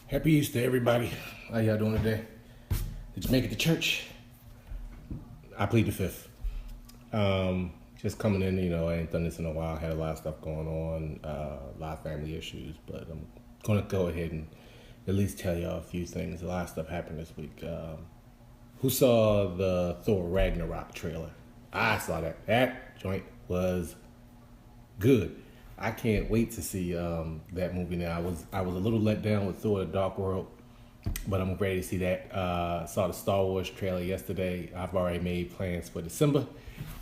Happy Easter, everybody. How y'all doing today? Did you make it to church? I plead the fifth. Just coming in, I ain't done this in a while. Had a lot of stuff going on, a lot of family issues, but I'm gonna go ahead and at least tell y'all a few things. A lot of stuff happened this week. Who saw the Thor Ragnarok trailer? I saw that. That joint was good. I can't wait to see that movie now. I was a little let down with Thor: The Dark World, but I'm ready to see that. Saw the Star Wars trailer yesterday. I've already made plans for December,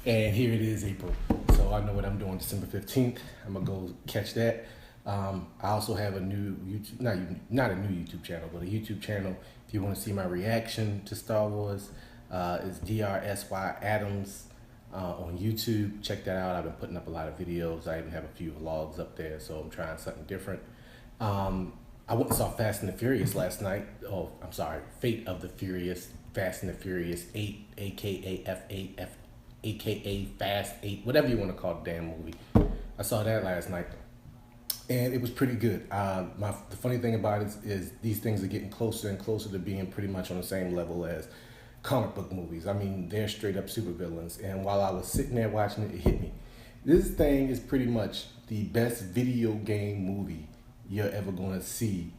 and here it is, April. So I know what I'm doing December 15th. I'm gonna go catch that. I also have a new YouTube, not a new YouTube channel, but a YouTube channel. If you want to see my reaction to Star Wars, it's DRSY Adams. On YouTube, check that out. I've been putting up a lot of videos. I even have a few vlogs up there, so I'm trying something different. I went and saw Fast and the Furious last night. Oh, I'm sorry, Fate of the Furious, Fast and the Furious 8, aka F8, aka Fast 8, whatever you want to call the damn movie. I saw that last night, and it was pretty good. The funny thing about it is these things are getting closer and closer to being pretty much on the same level as comic book movies. I mean, they're straight up supervillains. And while I was sitting there watching it, it hit me. This thing is pretty much the best video game movie you're ever going to see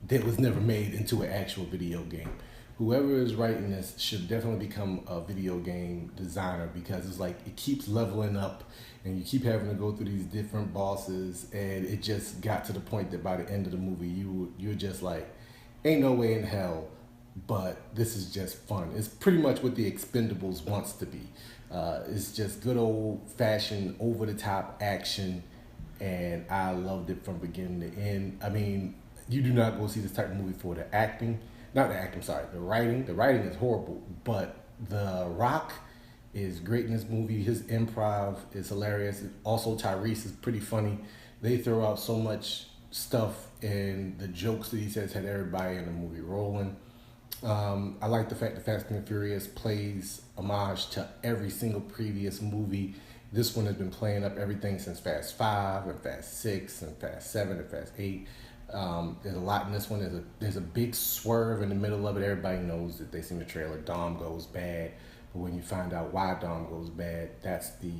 that was never made into an actual video game. Whoever is writing this should definitely become a video game designer, because it's like it keeps leveling up and you keep having to go through these different bosses, and it just got to the point that by the end of the movie you're just like, ain't no way in hell, but this is just fun. It's pretty much what the Expendables wants to be. It's just good old fashioned over the top action, and I loved it from beginning to end. I mean, you do not go see this type of movie for the acting. Not the acting, sorry, the writing. The writing is horrible, but The Rock is great in this movie. His improv is hilarious. Also, Tyrese is pretty funny. They throw out so much stuff, and the jokes that he says had everybody in the movie rolling. I like the fact that Fast and the Furious plays homage to every single previous movie. This one has been playing up everything since Fast 5 and Fast 6 and Fast 7 and Fast 8. There's a lot in this one. There's a big swerve in the middle of it. Everybody knows that they seen the trailer. Dom goes bad. But when you find out why Dom goes bad, that's the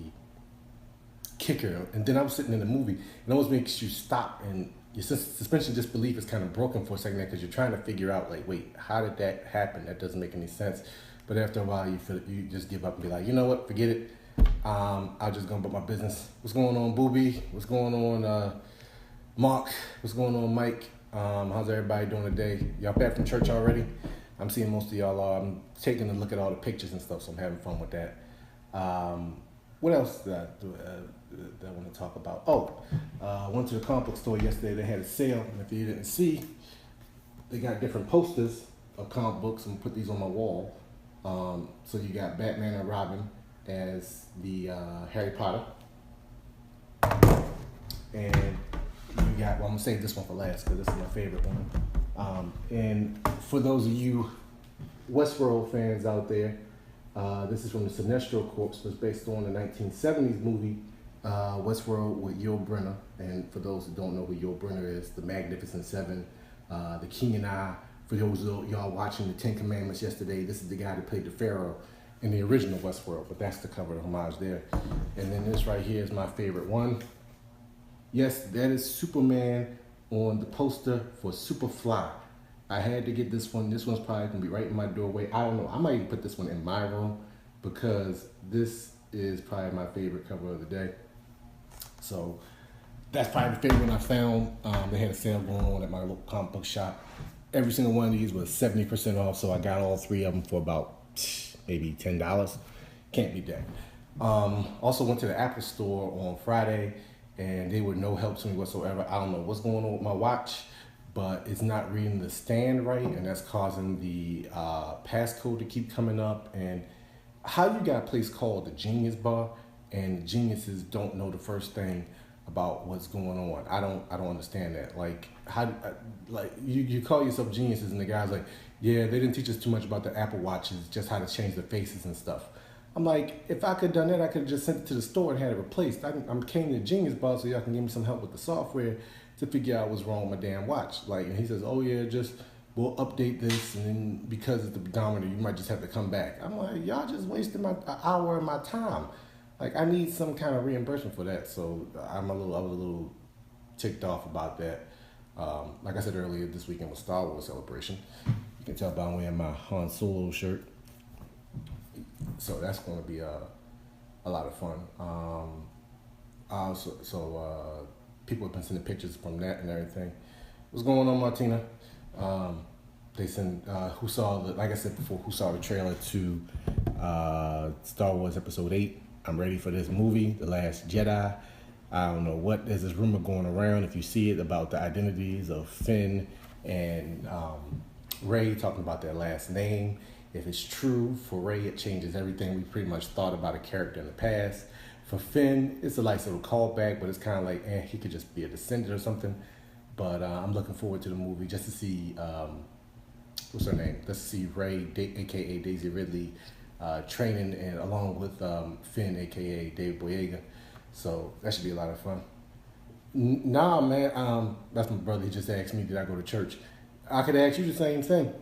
kicker. And then I'm sitting in the movie, and it almost makes you stop, and your suspension of disbelief is kind of broken for a second there, because you're trying to figure out, like, wait, how did that happen? That doesn't make any sense. But after a while, you just give up and be like, you know what, forget it. I'll just go about my business. What's going on, Booby? What's going on, Mark? What's going on, Mike? How's everybody doing today? Y'all back from church already? I'm seeing most of y'all are. I'm taking a look at all the pictures and stuff, so I'm having fun with that. What else did I want to talk about? I went to the comic book store yesterday. They had a sale, and if you didn't see, they got different posters of comic books, and put these on my wall. So you got Batman and Robin as the Harry Potter, and you got, well, I'm gonna save this one for last because this is my favorite one. And for those of you Westworld fans out there, this is from the Sinestro Corps. It was based on the 1970s movie Westworld with Yul Brynner. And for those who don't know who Yul Brynner is, the Magnificent Seven, the King and I. For those of y'all watching the Ten Commandments yesterday, this is the guy that played the Pharaoh in the original Westworld, but that's the cover, the homage there. And then this right here is my favorite one. Yes, that is Superman on the poster for Superfly. I had to get this one. This one's probably gonna be right in my doorway. I don't know. I might even put this one in my room, because this is probably my favorite cover of the day. So that's probably the favorite one I found. They had a sale going on at my local comic book shop. Every single one of these was 70% off, so I got all three of them for about maybe $10. Can't beat that. Also went to the Apple store on Friday, and they were no help to me whatsoever. I don't know what's going on with my watch, but it's not reading the stand right, and that's causing the passcode to keep coming up. And how you got a place called the Genius Bar, and geniuses don't know the first thing about what's going on? I don't understand that. Like, how, like you call yourself geniuses, and the guy's like, yeah, they didn't teach us too much about the Apple Watches, just how to change the faces and stuff. I'm like, if I could have done that, I could have just sent it to the store and had it replaced. I came to Genius Bar so y'all can give me some help with the software to figure out what's wrong with my damn watch. Like, and he says, oh yeah, just we'll update this, and then because it's the pedometer, you might just have to come back. I'm like, y'all just wasted my an hour of my time. Like, I need some kind of reimbursement for that. So I was a little ticked off about that. Like I said earlier, this weekend was Star Wars Celebration. You can tell by wearing my Han Solo shirt. So that's going to be a lot of fun. People have been sending pictures from that and everything. What's going on, Martina? They sent who saw the trailer to Star Wars Episode 8. I'm ready for this movie, The Last Jedi. I don't know what, there's this rumor going around, if you see it, about the identities of Finn and Rey, talking about their last name. If it's true, for Rey, it changes everything we pretty much thought about a character in the past. For Finn, it's a nice little callback, but it's kind of like, he could just be a descendant or something. But I'm looking forward to the movie just to see, what's her name? Let's see Rey, a.k.a. Daisy Ridley, training and along with Finn, a.k.a. David Boyega. So that should be a lot of fun. Nah, man, that's my brother. He just asked me, did I go to church? I could ask you the same thing.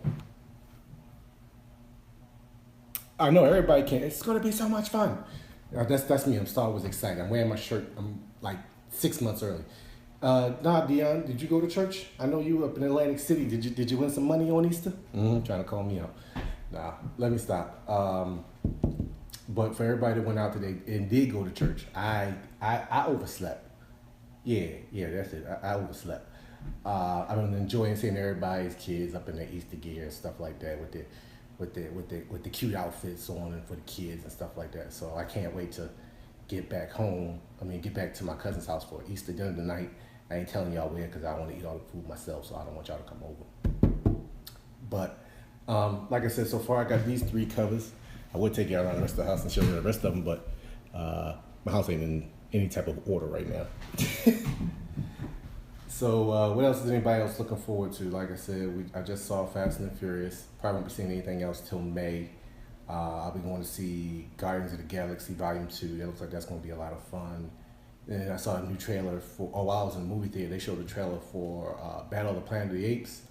I know everybody can. It's going to be so much fun. That's me. I'm Star Wars excited. I'm wearing my shirt. I'm like 6 months early. Dion, did you go to church? I know you up in Atlantic City. Did you win some money on Easter? Trying to call me out. Nah, let me stop. But for everybody that went out today and did go to church, I overslept. Yeah, that's it. I overslept. I've been enjoying seeing everybody's kids up in their Easter gear and stuff like that with the cute outfits on and for the kids and stuff like that. So I can't wait to get back home. Get back to my cousin's house for Easter dinner tonight. I ain't telling y'all where because I want to eat all the food myself, so I don't want y'all to come over. But like I said, so far I got these 3 covers. I would take you around the rest of the house and show you the rest of them, but my house ain't in any type of order right now. So what else is anybody else looking forward to? Like I said, I just saw Fast and the Furious. Probably won't be seeing anything else till May. I'll be going to see Guardians of the Galaxy Volume 2. That looks like that's going to be a lot of fun. And I saw a new trailer while I was in the movie theater, they showed a trailer for Battle of the Planet of the Apes,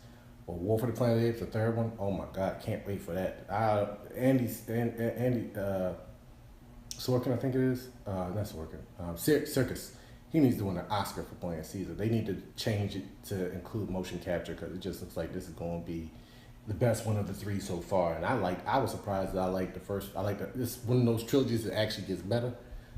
or War for the Planet of the Apes, the third one. Oh my God, can't wait for that. Andy Sorkin, I think it is. Not Sorkin. Serkis. He needs to win an Oscar for playing Caesar. They need to change it to include motion capture because it just looks like this is going to be the best one of the 3 so far. And I was surprised that I liked the first. This one of those trilogies that actually gets better.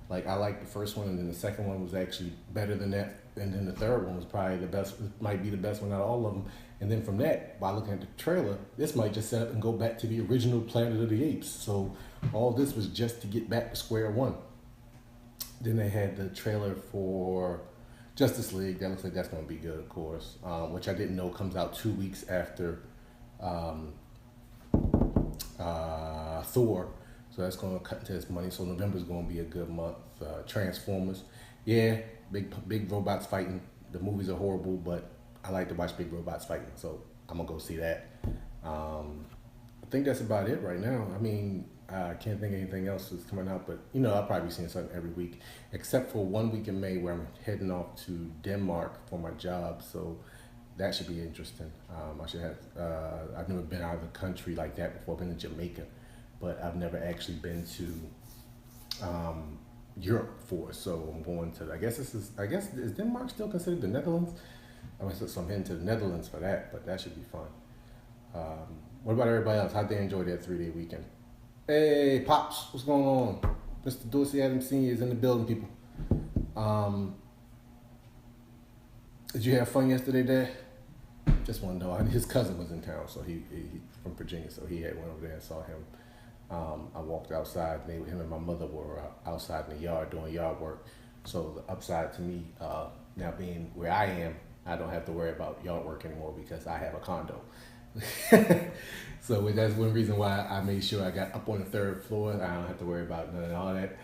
Like, I liked the first one, and then the second one was actually better than that, and then the third one was probably the best. Might be the best one out of all of them. And then from that, by looking at the trailer, this might just set up and go back to the original Planet of the Apes. So all this was just to get back to square one. Then they had the trailer for Justice League. That looks like that's going to be good, of course, which I didn't know comes out 2 weeks after Thor. So that's going to cut into his money. So November's going to be a good month. Transformers. Yeah, big robots fighting. The movies are horrible, but I like to watch big robots fighting. So I'm going to go see that. I think that's about it right now. I can't think of anything else that's coming out, but I'll probably be seeing something every week, except for 1 week in May where I'm heading off to Denmark for my job. So that should be interesting. I've never been out of the country like that before. I've been to Jamaica, but I've never actually been to Europe before. So I'm going to, I guess is Denmark still considered the Netherlands? So I'm heading to the Netherlands for that, but that should be fun. What about everybody else? How'd they enjoy that 3-day weekend? Hey, Pops, what's going on? Mr. Dorsey Adams Sr. is in the building, people. Did you have fun yesterday, Dad? Just want to know. His cousin was in town, so he from Virginia, so he had went over there and saw him. I walked outside, and him and my mother were outside in the yard doing yard work. So the upside to me, now being where I am, I don't have to worry about yard work anymore because I have a condo. So that's one reason why I made sure I got up on the 3rd floor. I don't have to worry about none of all that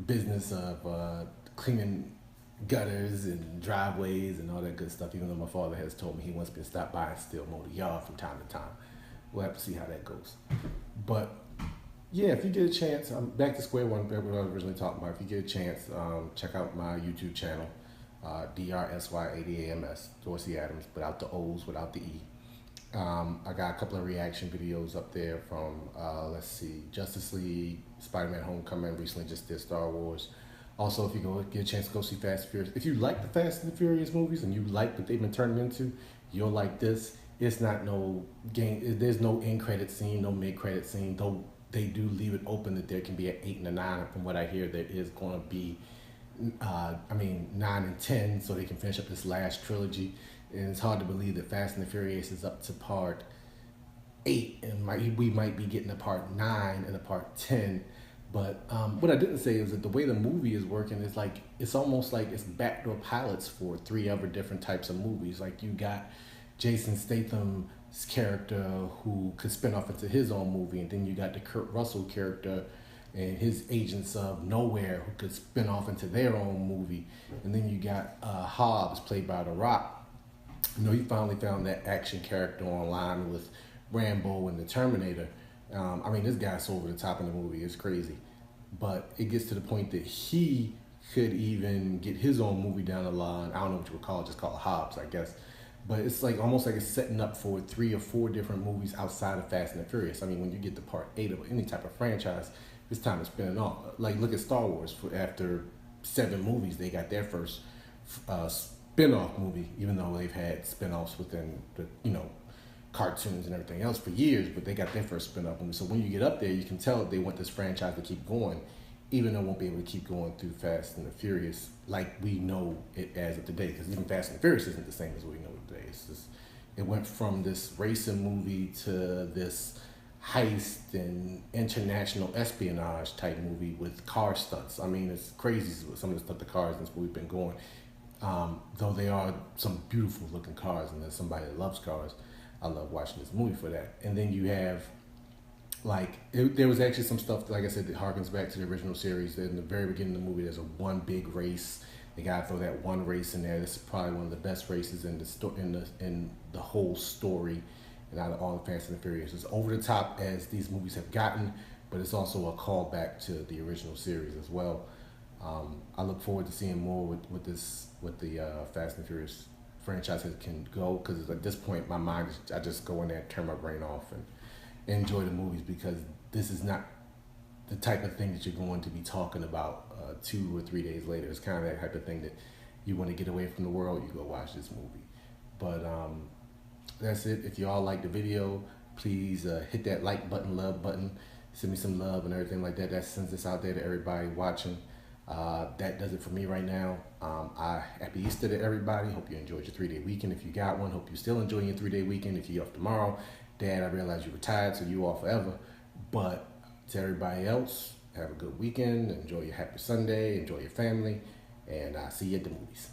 business of cleaning gutters and driveways and all that good stuff, even though my father has told me he wants me to stop by and still mow the yard from time to time. We'll have to see how that goes. But yeah, if you get a chance, I'm back to square one, what I was originally talking about. If you get a chance, check out my YouTube channel. DRSY80AMS, Dorsey Adams, without the O's, without the E. I got a couple of reaction videos up there from, let's see, Justice League, Spider-Man Homecoming, recently just did Star Wars. Also, if you go get a chance to go see Fast and Furious, if you like the Fast and the Furious movies and you like what they've been turned into, you'll like this. It's not no game. There's no end credit scene, no mid credit scene. Though they do leave it open that there can be an 8 and a 9. From what I hear, there is going to be, 9 and 10, so they can finish up this last trilogy. And it's hard to believe that Fast and the Furious is up to part 8, and we might be getting a part 9 and a part 10. But what I didn't say is that the way the movie is working is like it's almost like it's backdoor pilots for 3 other different types of movies. Like you got Jason Statham's character who could spin off into his own movie, and then you got the Kurt Russell character and his Agents of Nowhere who could spin off into their own movie, and then you got Hobbs played by The Rock. You know, he finally found that action character online with Rambo and the Terminator. This guy's so over the top in the movie. It's crazy. But it gets to the point that he could even get his own movie down the line. I don't know what you would call it, just call it Hobbs, I guess. But it's like almost like it's setting up for 3 or 4 different movies outside of Fast and the Furious. I mean, when you get to part 8 of any type of franchise, it's time to spin it off. Like, look at Star Wars. After 7 movies, they got their first spin-off movie, even though they've had spin-offs within the, cartoons and everything else for years, but they got their first spin-off movie. So when you get up there, you can tell that they want this franchise to keep going, even though it won't be able to keep going through Fast and the Furious like we know it as of today, because even Fast and the Furious isn't the same as we know it today. It went from this racing movie to this heist and international espionage type movie with car stunts. I mean, it's crazy some of the stuff the cars in this movie been going. Though they are some beautiful looking cars, and there's somebody that loves cars. I love watching this movie for that. And then you have, there was actually some stuff, like I said, that harkens back to the original series. In the very beginning of the movie, there's a one big race. They gotta throw that one race in there. This is probably one of the best races in the whole story, and out of all the Fast and the Furious. It's over the top as these movies have gotten, but it's also a callback to the original series as well. I look forward to seeing more with the Fast and Furious franchise can go, because at this point my mind is, I just go in there and turn my brain off and enjoy the movies, because this is not the type of thing that you're going to be talking about 2 or 3 days later. It's kind of that type of thing that you want to get away from the world, you go watch this movie. But that's it. If you all like the video, please hit that like button, love button, send me some love and everything like that. That sends this out there to everybody watching. That does it for me right now. Happy Easter to everybody. Hope you enjoyed your 3-day weekend. If you got one, hope you're still enjoying your 3-day weekend. If you're off tomorrow, Dad, I realize you're retired, so you off forever. But to everybody else, have a good weekend. Enjoy your happy Sunday. Enjoy your family. And I'll see you at the movies.